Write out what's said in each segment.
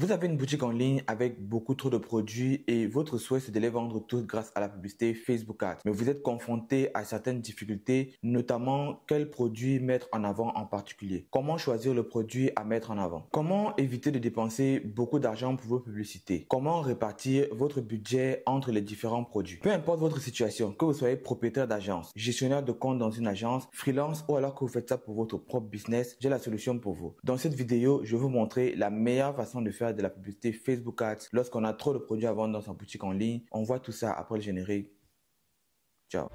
Vous avez une boutique en ligne avec beaucoup trop de produits et votre souhait c'est de les vendre tous grâce à la publicité Facebook Ads. Mais vous êtes confronté à certaines difficultés, notamment quels produits mettre en avant en particulier. Comment choisir le produit à mettre en avant? Comment éviter de dépenser beaucoup d'argent pour vos publicités? Comment répartir votre budget entre les différents produits? Peu importe votre situation, que vous soyez propriétaire d'agence, gestionnaire de compte dans une agence, freelance ou alors que vous faites ça pour votre propre business, j'ai la solution pour vous. Dans cette vidéo, je vais vous montrer la meilleure façon de faire de la publicité Facebook Ads lorsqu'on a trop de produits à vendre dans sa boutique en ligne. On voit tout ça après le générique. Ciao.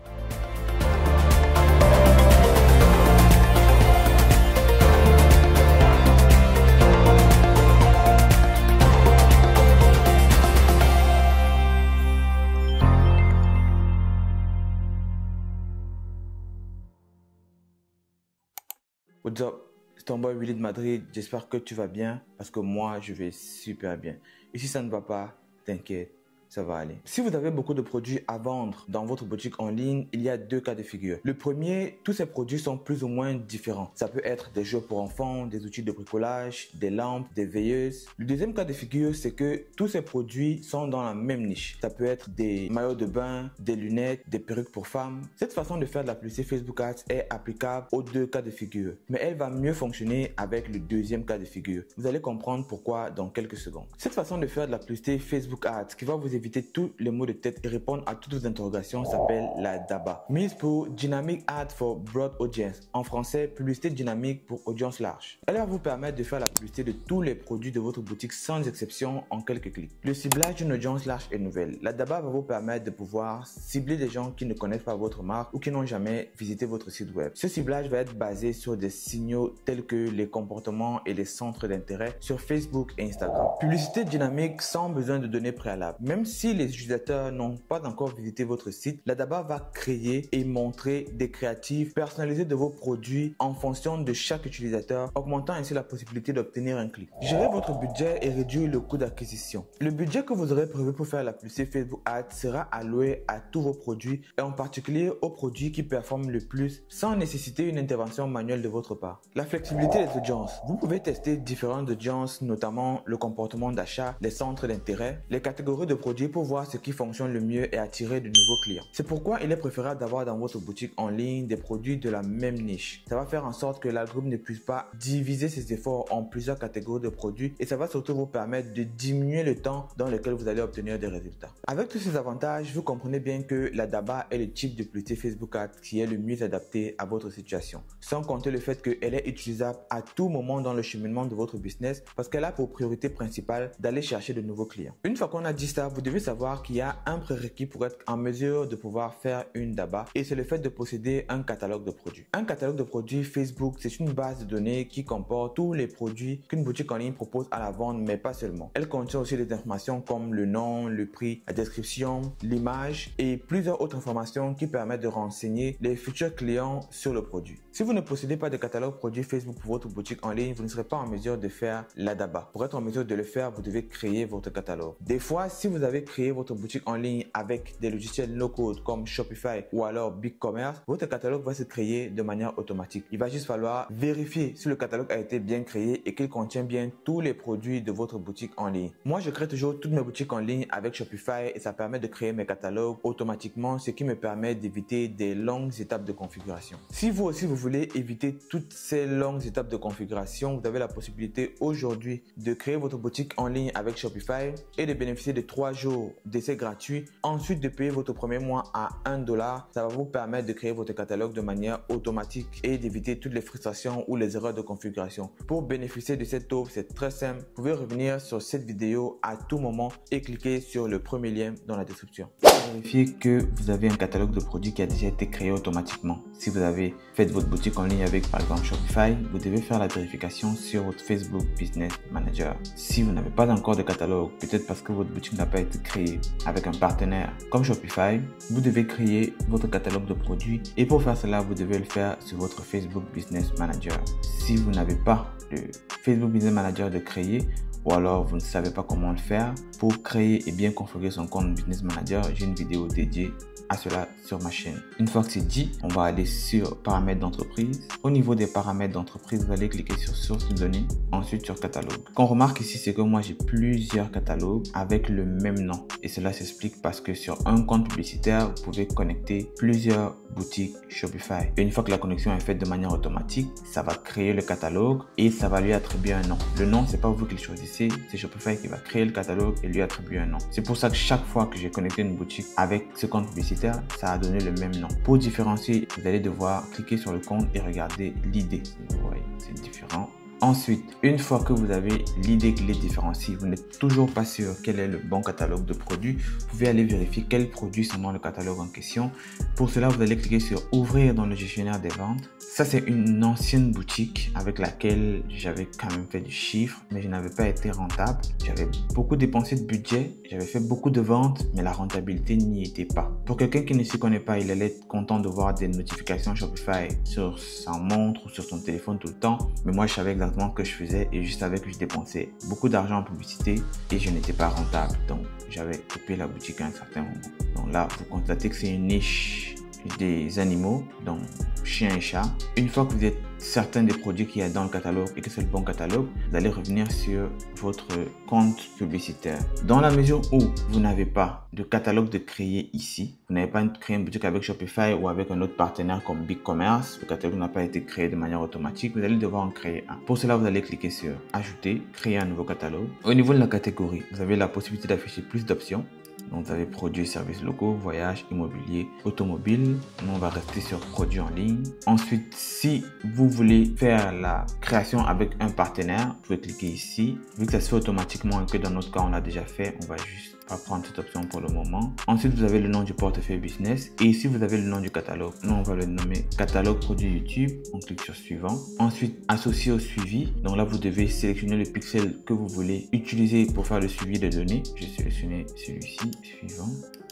What's up? C'est ton boy Willy de Madrid, j'espère que tu vas bien parce que moi je vais super bien. Et si ça ne va pas, t'inquiète, ça va aller. Si vous avez beaucoup de produits à vendre dans votre boutique en ligne, il y a deux cas de figure. Le premier, tous ces produits sont plus ou moins différents. Ça peut être des jeux pour enfants, des outils de bricolage, des lampes, des veilleuses. Le deuxième cas de figure, c'est que tous ces produits sont dans la même niche. Ça peut être des maillots de bain, des lunettes, des perruques pour femmes. Cette façon de faire de la publicité Facebook Ads est applicable aux deux cas de figure, mais elle va mieux fonctionner avec le deuxième cas de figure. Vous allez comprendre pourquoi dans quelques secondes. Cette façon de faire de la publicité Facebook Ads qui va vous éviter tous les maux de tête et répondre à toutes vos interrogations s'appelle la DABA. Mise pour Dynamic Ad for Broad Audience. En français, publicité dynamique pour audience large. Elle va vous permettre de faire la publicité de tous les produits de votre boutique sans exception en quelques clics. Le ciblage d'une audience large est nouvelle. La DABA va vous permettre de pouvoir cibler des gens qui ne connaissent pas votre marque ou qui n'ont jamais visité votre site web. Ce ciblage va être basé sur des signaux tels que les comportements et les centres d'intérêt sur Facebook et Instagram. Publicité dynamique sans besoin de données préalables. Même si les utilisateurs n'ont pas encore visité votre site, la DABA va créer et montrer des créatives personnalisées de vos produits en fonction de chaque utilisateur, augmentant ainsi la possibilité d'obtenir un clic. Gérer votre budget et réduire le coût d'acquisition. Le budget que vous aurez prévu pour faire la publicité Facebook Ads sera alloué à tous vos produits et en particulier aux produits qui performent le plus sans nécessiter une intervention manuelle de votre part. La flexibilité des audiences. Vous pouvez tester différentes audiences, notamment le comportement d'achat, les centres d'intérêt, les catégories de produits pour voir ce qui fonctionne le mieux et attirer de nouveaux clients. C'est pourquoi il est préférable d'avoir dans votre boutique en ligne des produits de la même niche. Ça va faire en sorte que l'algorithme ne puisse pas diviser ses efforts en plusieurs catégories de produits et ça va surtout vous permettre de diminuer le temps dans lequel vous allez obtenir des résultats. Avec tous ces avantages, vous comprenez bien que la DABA est le type de publicité Facebook Ads qui est le mieux adapté à votre situation. Sans compter le fait qu'elle est utilisable à tout moment dans le cheminement de votre business parce qu'elle a pour priorité principale d'aller chercher de nouveaux clients. Une fois qu'on a dit ça, vous devez savoir qu'il y a un prérequis pour être en mesure de pouvoir faire une DABA et c'est le fait de posséder un catalogue de produits. Un catalogue de produits Facebook, c'est une base de données qui comporte tous les produits qu'une boutique en ligne propose à la vente, mais pas seulement. Elle contient aussi des informations comme le nom, le prix, la description, l'image et plusieurs autres informations qui permettent de renseigner les futurs clients sur le produit. Si vous ne possédez pas de catalogue produit Facebook pour votre boutique en ligne, vous ne serez pas en mesure de faire la DABA. Pour être en mesure de le faire, vous devez créer votre catalogue. Des fois, si vous avez créé votre boutique en ligne avec des logiciels no-code comme Shopify ou alors BigCommerce, votre catalogue va se créer de manière automatique. Il va juste falloir vérifier si le catalogue a été bien créé et qu'il contient bien tous les produits de votre boutique en ligne. Moi, je crée toujours toutes mes boutiques en ligne avec Shopify et ça permet de créer mes catalogues automatiquement, ce qui me permet d'éviter des longues étapes de configuration. Si vous aussi vous voulez éviter toutes ces longues étapes de configuration, vous avez la possibilité aujourd'hui de créer votre boutique en ligne avec Shopify et de bénéficier de 3 jours d'essai gratuit. Ensuite de payer votre premier mois à $1, ça va vous permettre de créer votre catalogue de manière automatique et d'éviter toutes les frustrations ou les erreurs de configuration. Pour bénéficier de cette offre, c'est très simple. Vous pouvez revenir sur cette vidéo à tout moment et cliquer sur le premier lien dans la description. Vérifiez que vous avez un catalogue de produits qui a déjà été créé automatiquement. Si vous avez fait votre boutique en ligne avec par exemple Shopify, vous devez faire la vérification sur votre Facebook Business Manager. Si vous n'avez pas encore de catalogue, peut-être parce que votre boutique n'a pas été créée avec un partenaire comme Shopify, vous devez créer votre catalogue de produits et pour faire cela, vous devez le faire sur votre Facebook Business Manager. Si vous n'avez pas de Facebook Business Manager de créer, ou alors vous ne savez pas comment le faire, pour créer et bien configurer son compte Business Manager, j'ai une vidéo dédiée à cela sur ma chaîne. Une fois que c'est dit, on va aller sur paramètres d'entreprise. Au niveau des paramètres d'entreprise, vous allez cliquer sur source de données, ensuite sur catalogue. Ce qu'on remarque ici, c'est que moi j'ai plusieurs catalogues avec le même nom, et cela s'explique parce que sur un compte publicitaire, vous pouvez connecter plusieurs boutiques Shopify. Et une fois que la connexion est faite de manière automatique, ça va créer le catalogue et ça va lui attribuer un nom. Le nom, c'est pas vous qui le choisissez, c'est Shopify qui va créer le catalogue et lui attribuer un nom. C'est pour ça que chaque fois que j'ai connecté une boutique avec ce compte publicitaire, ça a donné le même nom. Pour différencier, vous allez devoir cliquer sur le compte et regarder l'idée. Vous voyez, c'est différent. Ensuite, une fois que vous avez l'idée qui les différencie, vous n'êtes toujours pas sûr quel est le bon catalogue de produits, vous pouvez aller vérifier quels produits sont dans le catalogue en question. Pour cela, vous allez cliquer sur ouvrir dans le gestionnaire des ventes. Ça, c'est une ancienne boutique avec laquelle j'avais quand même fait du chiffre, mais je n'avais pas été rentable. J'avais beaucoup dépensé de budget, j'avais fait beaucoup de ventes, mais la rentabilité n'y était pas. Pour quelqu'un qui ne s'y connaît pas, il allait être content de voir des notifications Shopify sur sa montre ou sur son téléphone tout le temps, mais moi, je savais exactement ce que je faisais et je savais que je dépensais beaucoup d'argent en publicité et je n'étais pas rentable. Donc, j'avais coupé la boutique à un certain moment. Donc là, vous constatez que c'est une niche des animaux, donc chien et chat. Une fois que vous êtes certain des produits qu'il y a dans le catalogue et que c'est le bon catalogue, vous allez revenir sur votre compte publicitaire. Dans la mesure où vous n'avez pas de catalogue de créer ici, vous n'avez pas créé une boutique avec Shopify ou avec un autre partenaire comme BigCommerce, le catalogue n'a pas été créé de manière automatique, vous allez devoir en créer un. Pour cela, vous allez cliquer sur Ajouter, créer un nouveau catalogue. Au niveau de la catégorie, vous avez la possibilité d'afficher plus d'options. Donc, vous avez produits et services locaux, voyages, immobilier, automobile. Nous, on va rester sur produits en ligne. Ensuite, si vous voulez faire la création avec un partenaire, vous pouvez cliquer ici. Vu que ça se fait automatiquement et que dans notre cas, on l'a déjà fait, on va juste pas prendre cette option pour le moment. Ensuite, vous avez le nom du portefeuille business. Et ici, vous avez le nom du catalogue. Nous, on va le nommer catalogue produit YouTube. On clique sur suivant. Ensuite, associé au suivi. Donc là, vous devez sélectionner le pixel que vous voulez utiliser pour faire le suivi des données. Je vais sélectionner celui-ci, suivant.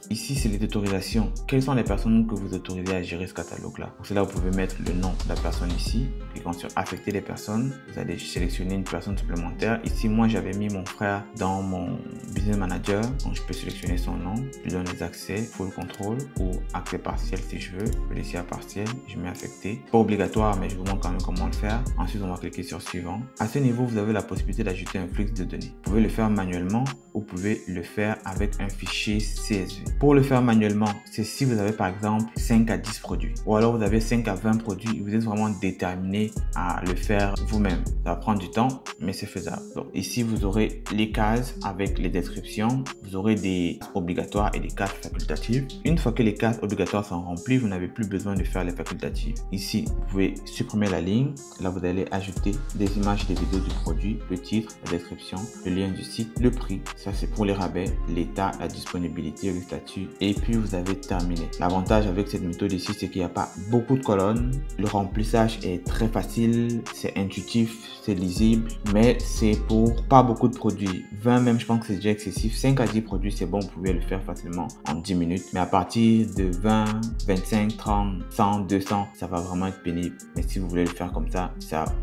Ici, c'est les autorisations. Quelles sont les personnes que vous autorisez à gérer ce catalogue-là? Pour cela, vous pouvez mettre le nom de la personne ici. Cliquant sur affecter les personnes, vous allez sélectionner une personne supplémentaire. Ici, moi, j'avais mis mon frère dans mon business manager. Donc, je peux sélectionner son nom. Je lui donne les accès, full control ou accès partiel si je veux. Je vais laisser à partiel. Je mets affecté. Pas obligatoire, mais je vous montre quand même comment le faire. Ensuite, on va cliquer sur suivant. À ce niveau, vous avez la possibilité d'ajouter un flux de données. Vous pouvez le faire manuellement ou vous pouvez le faire avec un fichier CSV. Pour le faire manuellement, c'est si vous avez par exemple 5 à 10 produits ou alors vous avez 5 à 20 produits et vous êtes vraiment déterminé à le faire vous-même. Ça va prendre du temps, mais c'est faisable. Donc ici, vous aurez les cases avec les descriptions. Vous aurez des cases obligatoires et des cases facultatives. Une fois que les cases obligatoires sont remplies, vous n'avez plus besoin de faire les facultatives. Ici, vous pouvez supprimer la ligne. Là, vous allez ajouter des images, des vidéos du produit, le titre, la description, le lien du site, le prix. Ça, c'est pour les rabais, l'état, la disponibilité, le statut. Et puis, vous avez terminé. L'avantage avec cette méthode ici, c'est qu'il n'y a pas beaucoup de colonnes. Le remplissage est très facile, c'est intuitif, c'est lisible, mais c'est pour pas beaucoup de produits. 20 même, je pense que c'est déjà excessif. 5 à 10 produits, c'est bon, vous pouvez le faire facilement en 10 minutes. Mais à partir de 20, 25, 30, 100, 200, ça va vraiment être pénible. Mais si vous voulez le faire comme ça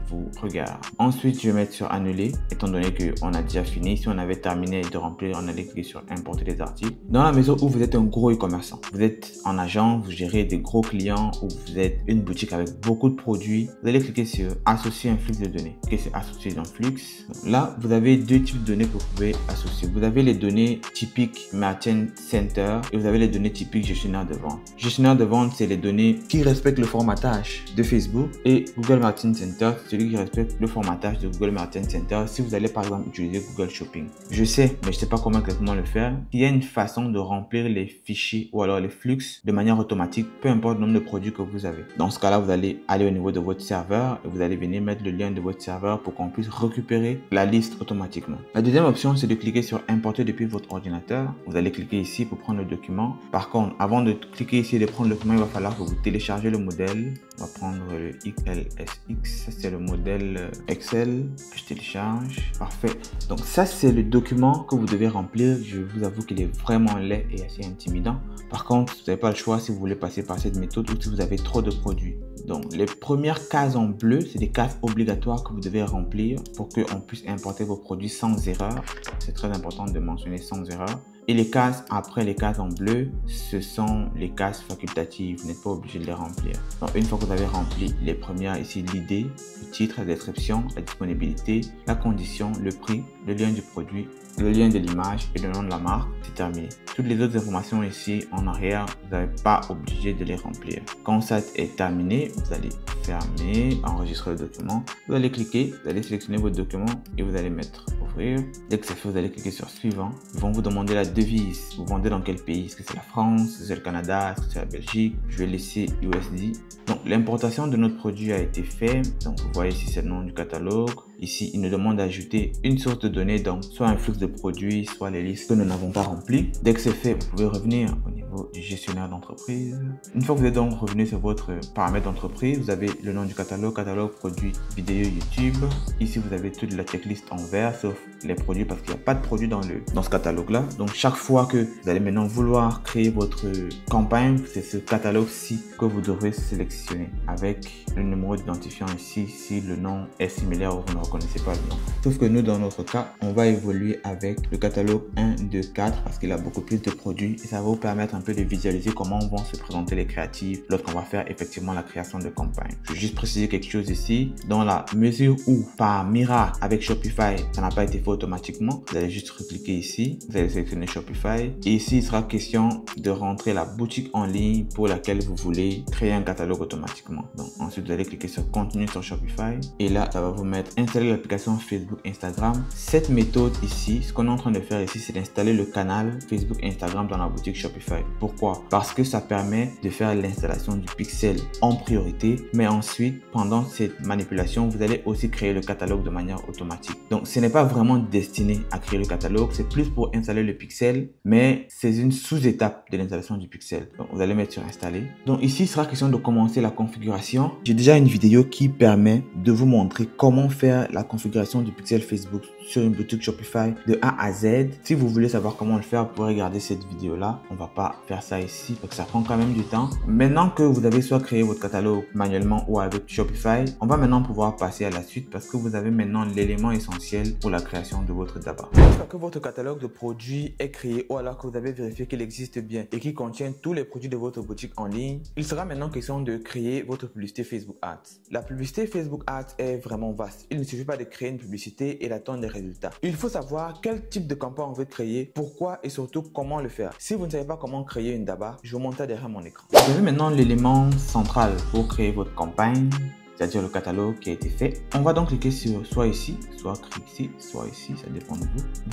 vous regarde. Ensuite, je vais mettre sur annuler, étant donné qu'on a déjà fini. Si on avait terminé de remplir, on allait cliquer sur importer les articles. Dans la mesure où vous êtes un gros e-commerçant, vous êtes en agent, vous gérez des gros clients ou vous êtes une boutique avec beaucoup de produits, vous allez cliquer sur associer un flux de données. Cliquez sur associer un flux. Là, vous avez deux types de données que vous pouvez associer. Vous avez les données typiques Merchant Center et vous avez les données typiques gestionnaire de vente. Gestionnaire de vente, c'est les données qui respectent le formatage de Facebook, et Google Merchant Center, c'est celui qui respecte le formatage de Google Merchant Center si vous allez par exemple utiliser Google Shopping. Je sais, mais je ne sais pas comment exactement le faire. Il y a une façon de remplir les fichiers ou alors les flux de manière automatique, peu importe le nombre de produits que vous avez. Dans ce cas-là, vous allez aller au niveau de votre serveur et vous allez venir mettre le lien de votre serveur pour qu'on puisse récupérer la liste automatiquement. La deuxième option, c'est de cliquer sur importer depuis votre ordinateur. Vous allez cliquer ici pour prendre le document. Par contre, avant de cliquer ici et de prendre le document, il va falloir que vous téléchargez le modèle. On va prendre le XLSX, ça c'est le modèle Excel. Je télécharge, parfait. Donc ça c'est le document que vous devez remplir. Je vous avoue qu'il est vraiment laid et assez intimidant. Par contre, vous n'avez pas le choix si vous voulez passer par cette méthode ou si vous avez trop de produits. Donc, les premières cases en bleu, c'est des cases obligatoires que vous devez remplir pour qu'on puisse importer vos produits sans erreur. C'est très important de mentionner sans erreur. Et les cases après les cases en bleu, ce sont les cases facultatives. Vous n'êtes pas obligé de les remplir. Donc, une fois que vous avez rempli les premières, ici l'idée, le titre, la description, la disponibilité, la condition, le prix, le lien du produit, le lien de l'image et le nom de la marque, c'est terminé. Toutes les autres informations ici en arrière, vous n'êtes pas obligé de les remplir. Quand ça est terminé, vous allez fermer, enregistrer le document. Vous allez cliquer, vous allez sélectionner votre document et vous allez mettre ouvrir. Dès que c'est fait, vous allez cliquer sur suivant. Ils vont vous demander la devise. Vous vendez dans quel pays? Est-ce que c'est la France? Est-ce que c'est le Canada? Est-ce que c'est la Belgique? Je vais laisser USD. Donc, l'importation de notre produit a été faite. Donc, vous voyez ici, c'est le nom du catalogue. Ici, il nous demande d'ajouter une source de données, donc soit un flux de produits, soit les listes que nous n'avons pas remplies. Dès que c'est fait, vous pouvez revenir au niveau du gestionnaire d'entreprise. Une fois que vous êtes donc revenu sur votre paramètre d'entreprise, vous avez le nom du catalogue, catalogue produits vidéo YouTube. Ici, vous avez toute la checklist en vert, sauf les produits parce qu'il n'y a pas de produits dans ce catalogue-là. Donc, chaque fois que vous allez maintenant vouloir créer votre campagne, c'est ce catalogue-ci que vous devrez sélectionner avec le numéro d'identifiant ici, si le nom est similaire ou vous ne reconnaissez pas le nom. Sauf que nous, dans notre cas, on va évoluer avec le catalogue 1, 2, 4 parce qu'il a beaucoup plus de produits et ça va vous permettre un peu de visualiser comment vont se présenter les créatifs lorsqu'on va faire effectivement la création de campagne. Je vais juste préciser quelque chose ici. Dans la mesure où, par miracle, avec Shopify, ça n'a pas été fait automatiquement, vous allez juste recliquer ici, vous allez sélectionner Shopify et ici, il sera question de rentrer la boutique en ligne pour laquelle vous voulez créer un catalogue automatiquement. Donc, ensuite, vous allez cliquer sur Continuer sur Shopify et là, ça va vous mettre Installer l'application Facebook, Instagram. Cette méthode ici, ce qu'on est en train de faire ici, c'est d'installer le canal Facebook, Instagram dans la boutique Shopify. Pourquoi? Parce que ça permet de faire l'installation du pixel en priorité, mais ensuite, pendant cette manipulation, vous allez aussi créer le catalogue de manière automatique. Donc, ce n'est pas vraiment destiné à créer le catalogue, c'est plus pour installer le pixel, mais c'est une sous-étape de l'installation du pixel. Donc, vous allez mettre sur Installer. Donc, ici, il sera question de commencer la configuration. J'ai déjà une vidéo qui permet de vous montrer comment faire la configuration du pixel Facebook sur une boutique Shopify de A à Z. Si vous voulez savoir comment le faire, vous pouvez regarder cette vidéo là. On va pas faire ça ici parce que ça prend quand même du temps. Maintenant que vous avez soit créé votre catalogue manuellement ou avec Shopify, on va maintenant pouvoir passer à la suite parce que vous avez maintenant l'élément essentiel pour la création de votre DABA. Une fois que votre catalogue de produits est créé ou alors que vous avez vérifié qu'il existe bien et qu'il contient tous les produits de votre boutique en ligne, il sera maintenant question de créer votre publicité Facebook Ads. La publicité Facebook Ads est vraiment vaste. Il ne suffit pas de créer une publicité et d'attendre des résultats. Il faut savoir quel type de campagne on veut créer, pourquoi et surtout comment le faire. Si vous ne savez pas comment créer une DABA, je vous montre derrière mon écran. Vous avez maintenant l'élément central pour créer votre campagne, c'est-à-dire le catalogue qui a été fait. On va donc cliquer sur soit ici, soit ici, soit ici, ça dépend de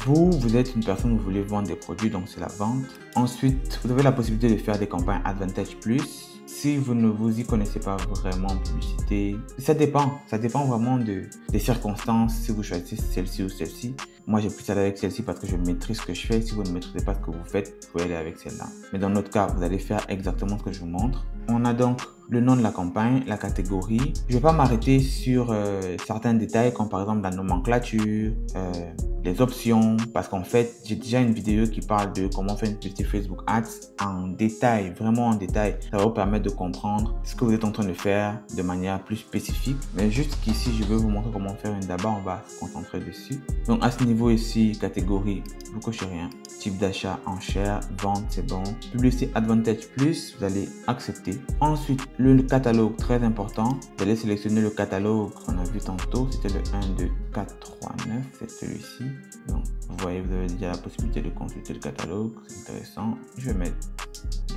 vous. Vous êtes une personne, vous voulez vendre des produits, donc c'est la vente. Ensuite, vous avez la possibilité de faire des campagnes Advantage Plus. Si vous ne vous y connaissez pas vraiment en publicité, ça dépend vraiment des circonstances, si vous choisissez celle-ci ou celle-ci. Moi, j'ai plus aller avec celle-ci parce que je maîtrise ce que je fais. Si vous ne maîtrisez pas ce que vous faites, vous pouvez aller avec celle-là. Mais dans notre cas, vous allez faire exactement ce que je vous montre. On a donc le nom de la campagne, la catégorie. Je ne vais pas m'arrêter sur certains détails comme par exemple la nomenclature, les options, parce qu'en fait, j'ai déjà une vidéo qui parle de comment faire une publicité Facebook Ads en détail, vraiment en détail. Ça va vous permettre de comprendre ce que vous êtes en train de faire de manière plus spécifique. Mais juste qu'ici, je vais vous montrer comment faire une DABA, on va se concentrer dessus. Donc à ce niveau ici, catégorie, vous cochez rien. Type d'achat, enchère, vente, c'est bon. Publicité Advantage Plus, vous allez accepter. Ensuite, le catalogue, très important. Vous allez sélectionner le catalogue qu'on a vu tantôt. C'était le 1, 2, 4, 3, 9. C'est celui-ci. Donc, vous voyez, vous avez déjà la possibilité de consulter le catalogue. C'est intéressant. Je vais mettre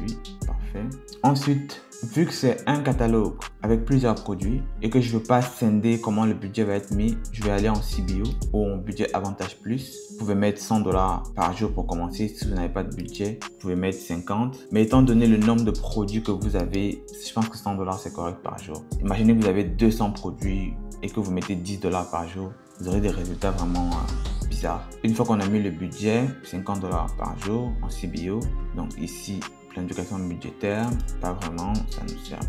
lui. Parfait. Ensuite, vu que c'est un catalogue avec plusieurs produits et que je ne veux pas scinder comment le budget va être mis, je vais aller en CBO ou en budget Avantage Plus. Vous pouvez mettre $100 par jour pour commencer. Si vous n'avez pas de budget, vous pouvez mettre 50. Mais étant donné le nombre de produits que vous avez, je pense que $100 c'est correct par jour. Imaginez que vous avez 200 produits et que vous mettez $10 par jour. Vous aurez des résultats vraiment bizarres. Une fois qu'on a mis le budget, $50 par jour en CBO. Donc ici, planification budgétaire, pas vraiment, ça nous sert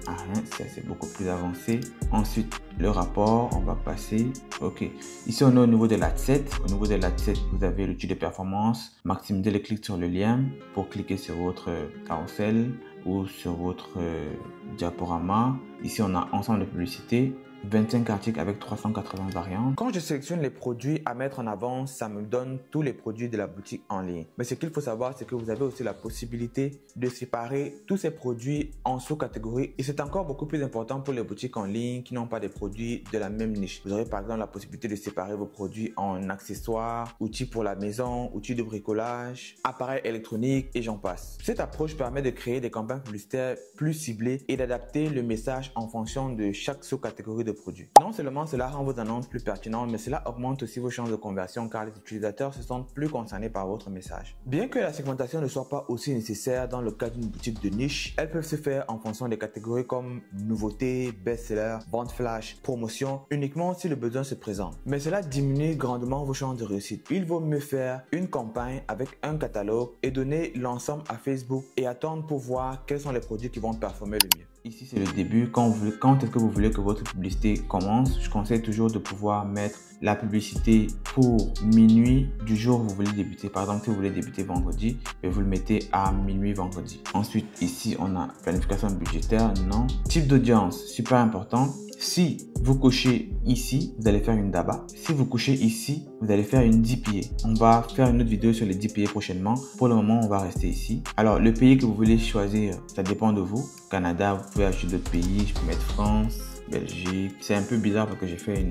à rien, c'est beaucoup plus avancé. Ensuite, le rapport, on va passer. Ok, ici on est au niveau de l'adset. Au niveau de l'adset, vous avez l'outil de performance. Maximiser les clics sur le lien pour cliquer sur votre carrousel. ou sur votre diaporama. Ici, on a ensemble de publicités. 25 articles avec 380 variantes. Quand je sélectionne les produits à mettre en avant, ça me donne tous les produits de la boutique en ligne. Mais ce qu'il faut savoir, c'est que vous avez aussi la possibilité de séparer tous ces produits en sous-catégories. Et c'est encore beaucoup plus important pour les boutiques en ligne qui n'ont pas des produits de la même niche. Vous aurez par exemple la possibilité de séparer vos produits en accessoires, outils pour la maison, outils de bricolage, appareils électroniques et j'en passe. Cette approche permet de créer des campagnes publicitaires plus ciblées et d'adapter le message en fonction de chaque sous-catégorie de produits. Non seulement cela rend vos annonces plus pertinentes, mais cela augmente aussi vos chances de conversion car les utilisateurs se sentent plus concernés par votre message. Bien que la segmentation ne soit pas aussi nécessaire dans le cas d'une boutique de niche, elles peuvent se faire en fonction des catégories comme nouveautés, best-sellers, vente flash, promotion, uniquement si le besoin se présente. Mais cela diminue grandement vos chances de réussite. Il vaut mieux faire une campagne avec un catalogue et donner l'ensemble à Facebook et attendre pour voir quels sont les produits qui vont performer le mieux. Ici, c'est le début. Quand est-ce que vous voulez que votre publicité commence? Je conseille toujours de pouvoir mettre la publicité pour minuit du jour où vous voulez débuter. Par exemple, si vous voulez débuter vendredi, vous le mettez à minuit vendredi. Ensuite, ici, on a planification budgétaire. Non. Type d'audience, super important. Si vous cochez ici, vous allez faire une DABA. Si vous cochez ici, vous allez faire une DPA. On va faire une autre vidéo sur les DPA prochainement. Pour le moment, on va rester ici. Alors, le pays que vous voulez choisir, ça dépend de vous. Canada, vous pouvez ajouter d'autres pays. Je peux mettre France, Belgique. C'est un peu bizarre parce que j'ai fait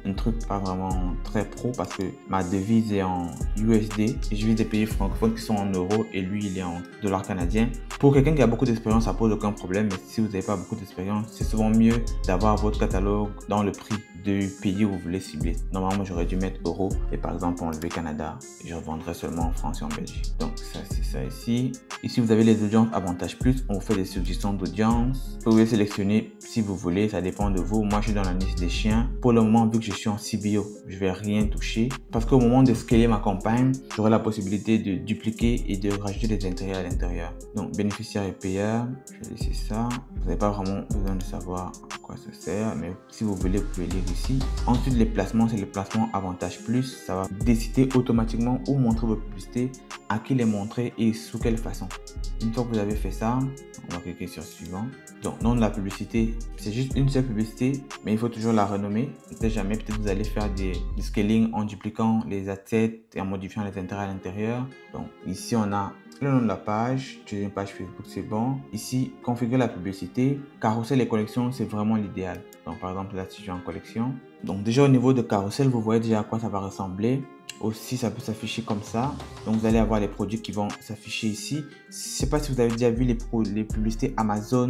un truc pas vraiment très pro parce que ma devise est en USD et je vis des pays francophones qui sont en euros et lui il est en dollars canadiens. Pour quelqu'un qui a beaucoup d'expérience, ça pose aucun problème, mais si vous n'avez pas beaucoup d'expérience, c'est souvent mieux d'avoir votre catalogue dans le prix du pays où vous voulez cibler. Normalement, j'aurais dû mettre euros et par exemple enlever Canada et je revendrai seulement en France et en Belgique. Donc ça, c'est ça ici. Ici, vous avez les audiences Avantage Plus. On vous fait des suggestions d'audience. Vous pouvez sélectionner si vous voulez, ça dépend de vous. Moi, je suis dans la niche des chiens. Pour le moment, vu que je suis en CBO, je vais rien toucher parce qu'au moment de scaler ma campagne, j'aurai la possibilité de dupliquer et de rajouter des intérêts à l'intérieur. Donc, bénéficiaires et payeurs, je vais laisser ça. Vous n'avez pas vraiment besoin de savoir à quoi ça sert, mais si vous voulez, vous pouvez lire ici. Ensuite, les placements, c'est le placement Avantage Plus. Ça va décider automatiquement où montrer vos publicités, à qui les montrer et sous quelle façon. Une fois que vous avez fait ça, on va cliquer sur suivant. Donc, nom de la publicité, c'est juste une seule publicité, mais il faut toujours la renommer. Peut-être jamais, peut-être vous allez faire du scaling en dupliquant les assets et en modifiant les intérêts à l'intérieur. Donc, ici, on a le nom de la page, utiliser une page Facebook, c'est bon. Ici, configurer la publicité. Carrousel et collection, c'est vraiment l'idéal. Donc, par exemple, là, si je suis en collection. Donc, déjà au niveau de carrousel, vous voyez déjà à quoi ça va ressembler. Aussi, ça peut s'afficher comme ça. Donc, vous allez avoir les produits qui vont s'afficher ici. Je ne sais pas si vous avez déjà vu les publicités Amazon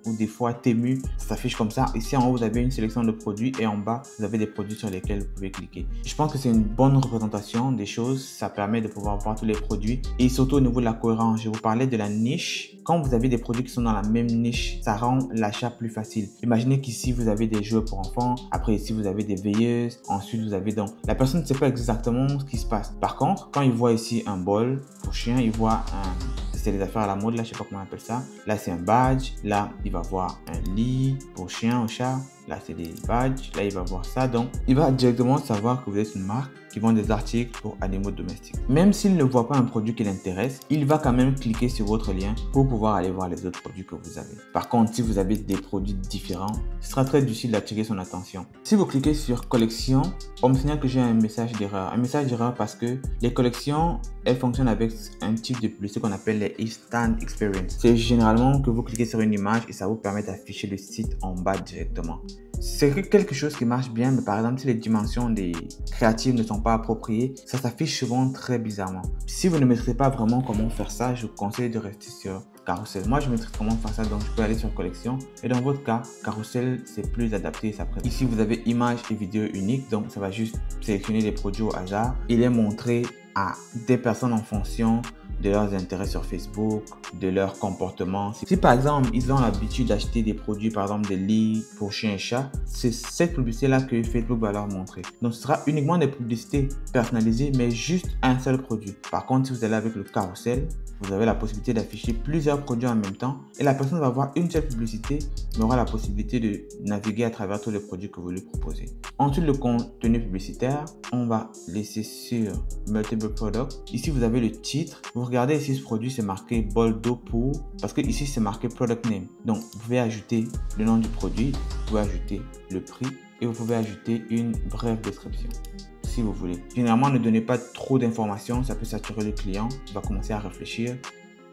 ou des fois Temu. Ça s'affiche comme ça. Ici, en haut, vous avez une sélection de produits et en bas, vous avez des produits sur lesquels vous pouvez cliquer. Je pense que c'est une bonne représentation des choses. Ça permet de pouvoir voir tous les produits et surtout au niveau de la cohérence. Je vous parlais de la niche. Quand vous avez des produits qui sont dans la même niche, ça rend l'achat plus facile. Imaginez qu'ici, vous avez des jeux pour enfants. Après, ici, vous avez des veilleuses. Ensuite, vous avez donc... La personne ne sait pas exactement ce qui se passe. Par contre, quand il voit ici un bol pour chien, il voit c'est les affaires à la mode, là, je sais pas comment on appelle ça. Là, c'est un badge. Là, il va voir un lit pour chien ou chat. Là, c'est des badges. Là, il va voir ça. Donc, il va directement savoir que vous êtes une marque qui vend des articles pour animaux domestiques. Même s'il ne voit pas un produit qui l'intéresse, il va quand même cliquer sur votre lien pour pouvoir aller voir les autres produits que vous avez. Par contre, si vous avez des produits différents, ce sera très difficile d'attirer son attention. Si vous cliquez sur collection, on me signale que j'ai un message d'erreur. Un message d'erreur parce que les collections, elles fonctionnent avec un type de publicité qu'on appelle les Instant Experience. C'est généralement que vous cliquez sur une image et ça vous permet d'afficher le site en bas directement. C'est quelque chose qui marche bien, mais par exemple, si les dimensions des créatives ne sont pas appropriées, ça s'affiche souvent très bizarrement. Si vous ne maîtrisez pas vraiment comment faire ça, je vous conseille de rester sur Carousel. Moi, je maîtrise comment faire ça, donc je peux aller sur collection. Et dans votre cas, Carousel, c'est plus adapté. Ici, vous avez images et vidéos uniques, donc ça va juste sélectionner les produits au hasard et les montrer à des personnes en fonction de leurs intérêts sur Facebook, de leur comportement. Si par exemple, ils ont l'habitude d'acheter des produits, par exemple des lits pour chiens et chats, c'est cette publicité-là que Facebook va leur montrer. Donc, ce sera uniquement des publicités personnalisées, mais juste un seul produit. Par contre, si vous allez avec le carrousel, vous avez la possibilité d'afficher plusieurs produits en même temps et la personne va voir une seule publicité mais aura la possibilité de naviguer à travers tous les produits que vous lui proposez. Ensuite, le contenu publicitaire, on va laisser sur Multiple Products. Ici, vous avez le titre. Vous regardez ici, ce produit, c'est marqué Boldo pour, parce que ici, c'est marqué Product Name. Donc, vous pouvez ajouter le nom du produit, vous pouvez ajouter le prix et vous pouvez ajouter une brève description si vous voulez. Généralement, ne donnez pas trop d'informations, ça peut saturer le client, il va commencer à réfléchir.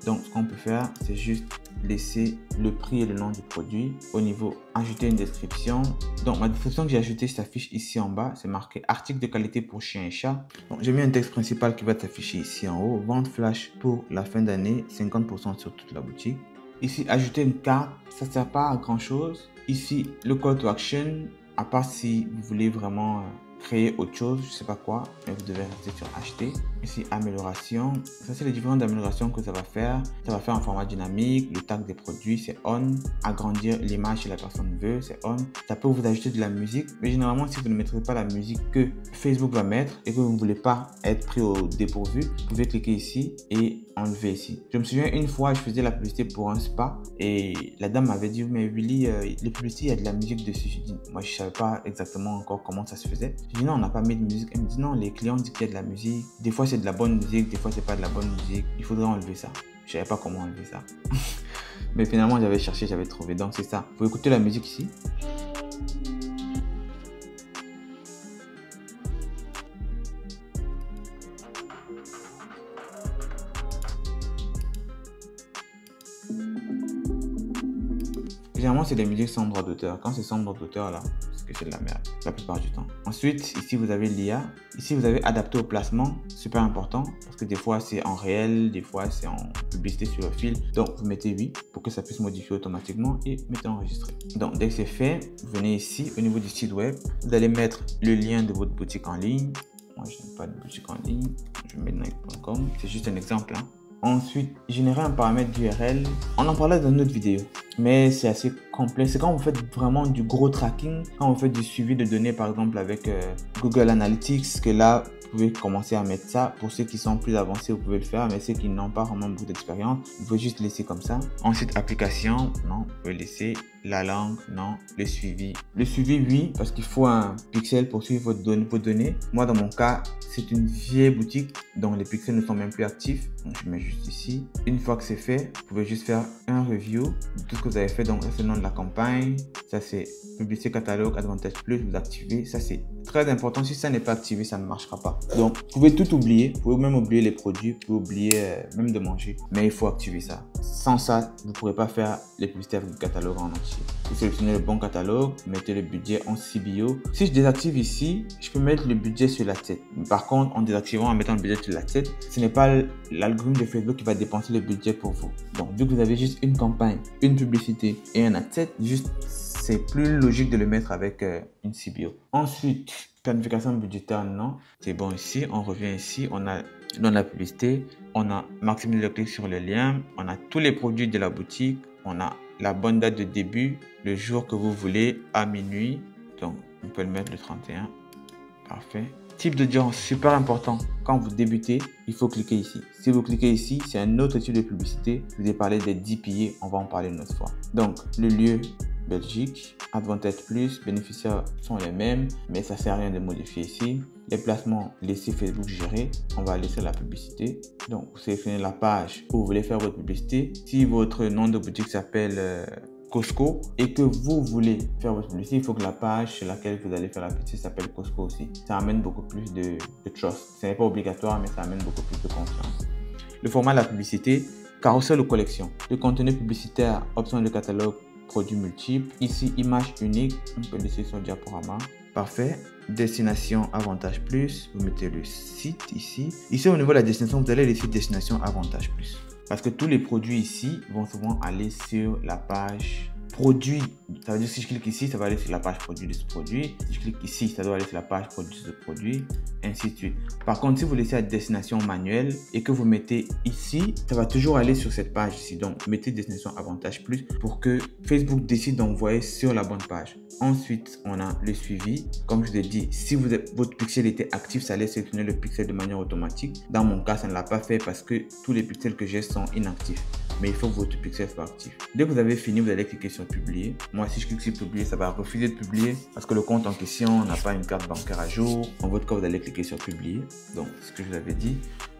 Donc, ce qu'on peut faire, c'est juste laisser le prix et le nom du produit. Au niveau, ajouter une description. Donc, ma description que j'ai ajoutée s'affiche ici en bas. C'est marqué article de qualité pour chiens et chats. Donc, j'ai mis un texte principal qui va s'afficher ici en haut. Vente flash pour la fin d'année, 50% sur toute la boutique. Ici, ajouter une carte, ça ne sert pas à grand chose. Ici, le call to action, à part si vous voulez vraiment créer autre chose, je sais pas quoi, mais vous devez rester sur acheter. Ici, amélioration. Ça, c'est les différentes améliorations que ça va faire. Ça va faire en format dynamique. Le tag des produits, c'est on. Agrandir l'image si la personne veut, c'est on. Ça peut vous ajouter de la musique. Mais généralement, si vous ne mettrez pas la musique que Facebook va mettre et que vous ne voulez pas être pris au dépourvu, vous pouvez cliquer ici et enlever ici. Je me souviens une fois, je faisais la publicité pour un spa et la dame m'avait dit, mais Willy, les publicités, il y a de la musique dessus. Je dis, moi, je savais pas exactement encore comment ça se faisait. Je dis, non, on n'a pas mis de musique. Elle me dit, non, les clients disent qu'il y a de la musique. Des fois, c'est de la bonne musique, des fois, c'est pas de la bonne musique. Il faudrait enlever ça. Je savais pas comment enlever ça. Mais finalement, j'avais cherché, j'avais trouvé. Donc, c'est ça. Vous écoutez la musique ici. Généralement, c'est des musiques sans droit d'auteur. Quand c'est sans droit d'auteur, là, c'est que c'est de la merde, la plupart du temps. Ensuite, ici, vous avez l'IA. Ici, vous avez adapté au placement. Super important, parce que des fois, c'est en réel, des fois, c'est en publicité sur le fil. Donc, vous mettez oui pour que ça puisse modifier automatiquement et mettez enregistrer. Donc, dès que c'est fait, vous venez ici, au niveau du site web. Vous allez mettre le lien de votre boutique en ligne. Moi, je n'ai pas de boutique en ligne. Je mets Nike.com. C'est juste un exemple, hein. Ensuite, générer un paramètre d'URL. On en parlait dans une autre vidéo, mais c'est assez complexe. C'est quand vous faites vraiment du gros tracking, quand vous faites du suivi de données, par exemple avec Google Analytics, que là, vous pouvez commencer à mettre ça. Pour ceux qui sont plus avancés, vous pouvez le faire, mais ceux qui n'ont pas vraiment beaucoup d'expérience, vous pouvez juste laisser comme ça. Ensuite, application, non, vous pouvez laisser. La langue, non. Le suivi. Le suivi, oui, parce qu'il faut un pixel pour suivre vos données. Moi, dans mon cas, c'est une vieille boutique dont les pixels ne sont même plus actifs. Donc, je mets juste ici. Une fois que c'est fait, vous pouvez juste faire un review de tout ce que vous avez fait. Donc, c'est le nom de la campagne. Ça, c'est publicité catalogue, Advantage Plus. Vous activez. Ça, c'est très important. Si ça n'est pas activé, ça ne marchera pas. Donc, vous pouvez tout oublier. Vous pouvez même oublier les produits. Vous pouvez oublier même de manger. Mais il faut activer ça. Sans ça, vous ne pourrez pas faire les publicités avec le catalogue en entier. Vous sélectionnez le bon catalogue, mettez le budget en CBO. Si je désactive ici, je peux mettre le budget sur la tête. Par contre, en désactivant, en mettant le budget sur la tête, ce n'est pas l'algorithme de Facebook qui va dépenser le budget pour vous. Donc, vu que vous avez juste une campagne, une publicité et un ad-set, juste c'est plus logique de le mettre avec une CBO. Ensuite, planification budgétaire, non. C'est bon ici. On revient ici. On a dans la publicité, on a maximisé le clic sur le lien. On a tous les produits de la boutique. On a la bonne date de début, le jour que vous voulez à minuit. Donc, on peut le mettre le 31. Parfait. Type d'audience, super important. Quand vous débutez, il faut cliquer ici. Si vous cliquez ici, c'est un autre type de publicité. Je vous ai parlé des DPA, on va en parler une autre fois. Donc, le lieu, Belgique, Advantage Plus, bénéficiaires sont les mêmes, mais ça ne sert à rien de modifier ici. Les placements, laissez Facebook gérer. On va laisser la publicité. Donc, vous sélectionnez la page où vous voulez faire votre publicité. Si votre nom de boutique s'appelle Costco et que vous voulez faire votre publicité, il faut que la page sur laquelle vous allez faire la publicité s'appelle Costco aussi. Ça amène beaucoup plus de trust. Ce n'est pas obligatoire, mais ça amène beaucoup plus de confiance. Le format de la publicité, carrousel ou collection. Le contenu publicitaire, option de catalogue, produits multiples. Ici, image unique. On peut laisser sur le diaporama. Parfait. Destination Avantage Plus. Vous mettez le site ici. Ici, au niveau de la destination, vous allez laisser destination Avantage Plus. Parce que tous les produits ici vont souvent aller sur la page produit, ça veut dire si je clique ici, ça va aller sur la page produit de ce produit. Si je clique ici, ça doit aller sur la page produit de ce produit, ainsi de suite. Par contre, si vous laissez la destination manuelle et que vous mettez ici, ça va toujours aller sur cette page ici. Donc, mettez destination avantage plus pour que Facebook décide d'envoyer sur la bonne page. Ensuite, on a le suivi. Comme je vous ai dit, si votre pixel était actif, ça allait sélectionner le pixel de manière automatique. Dans mon cas, ça ne l'a pas fait parce que tous les pixels que j'ai sont inactifs. Mais il faut que votre pixel soit actif. Dès que vous avez fini, vous allez cliquer sur publier. Moi, si je clique sur publier, ça va refuser de publier parce que le compte en question n'a pas une carte bancaire à jour. En votre cas, vous allez cliquer sur publier. Donc, ce que je vous avais dit.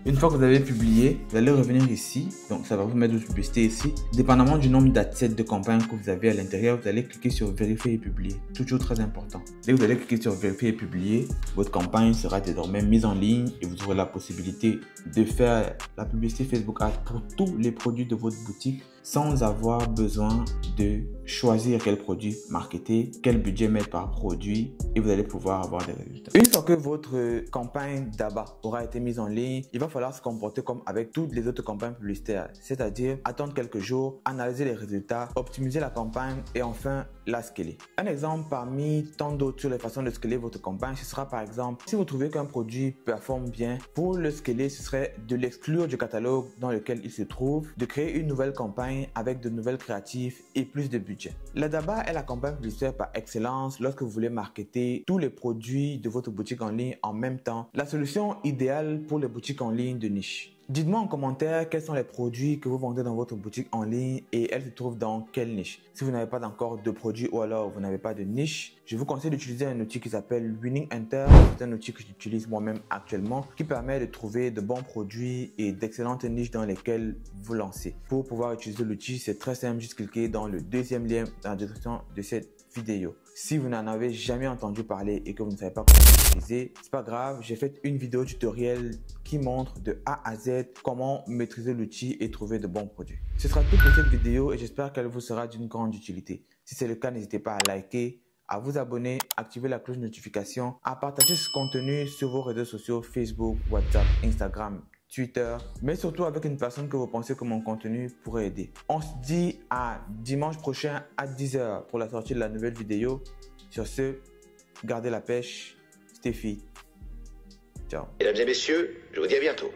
Une fois que vous avez publié, vous allez revenir ici. Donc, ça va vous mettre de publicité ici. Dépendamment du nombre d'assets de campagne que vous avez à l'intérieur, vous allez cliquer sur vérifier et publier. Toujours très important. Dès que vous allez cliquer sur vérifier et publier, votre campagne sera désormais mise en ligne et vous aurez la possibilité de faire la publicité Facebook Ads pour tous les produits de votre boutique sans avoir besoin de choisir quel produit marketer, quel budget mettre par produit et vous allez pouvoir avoir des résultats. Une fois que votre campagne d'abat aura été mise en ligne, il va falloir se comporter comme avec toutes les autres campagnes publicitaires, c'est-à-dire attendre quelques jours, analyser les résultats, optimiser la campagne et enfin la scaler. Un exemple parmi tant d'autres sur les façons de scaler votre campagne, ce sera par exemple, si vous trouvez qu'un produit performe bien, pour le scaler, ce serait de l'exclure du catalogue dans lequel il se trouve, de créer une nouvelle campagne avec de nouvelles créatives et plus de budget. La DABA est la campagne publicitaire par excellence lorsque vous voulez marketer tous les produits de votre boutique en ligne en même temps. La solution idéale pour les boutiques en ligne de niche. Dites-moi en commentaire quels sont les produits que vous vendez dans votre boutique en ligne et elles se trouvent dans quelle niche. Si vous n'avez pas encore de produits ou alors vous n'avez pas de niche, je vous conseille d'utiliser un outil qui s'appelle Winning Enter. C'est un outil que j'utilise moi-même actuellement qui permet de trouver de bons produits et d'excellentes niches dans lesquelles vous lancer. Pour pouvoir utiliser l'outil, c'est très simple, juste cliquer dans le deuxième lien dans la description de cette vidéo. Si vous n'en avez jamais entendu parler et que vous ne savez pas comment l'utiliser, c'est pas grave, j'ai fait une vidéo tutoriel qui montre de A à Z comment maîtriser l'outil et trouver de bons produits. Ce sera tout pour cette vidéo et j'espère qu'elle vous sera d'une grande utilité. Si c'est le cas, n'hésitez pas à liker, à vous abonner, activer la cloche de notification, à partager ce contenu sur vos réseaux sociaux Facebook, WhatsApp, Instagram, Twitter, mais surtout avec une personne que vous pensez que mon contenu pourrait aider. On se dit à dimanche prochain à 10 h pour la sortie de la nouvelle vidéo. Sur ce, gardez la pêche, Stéphie. Ciao. Mesdames et messieurs, je vous dis à bientôt.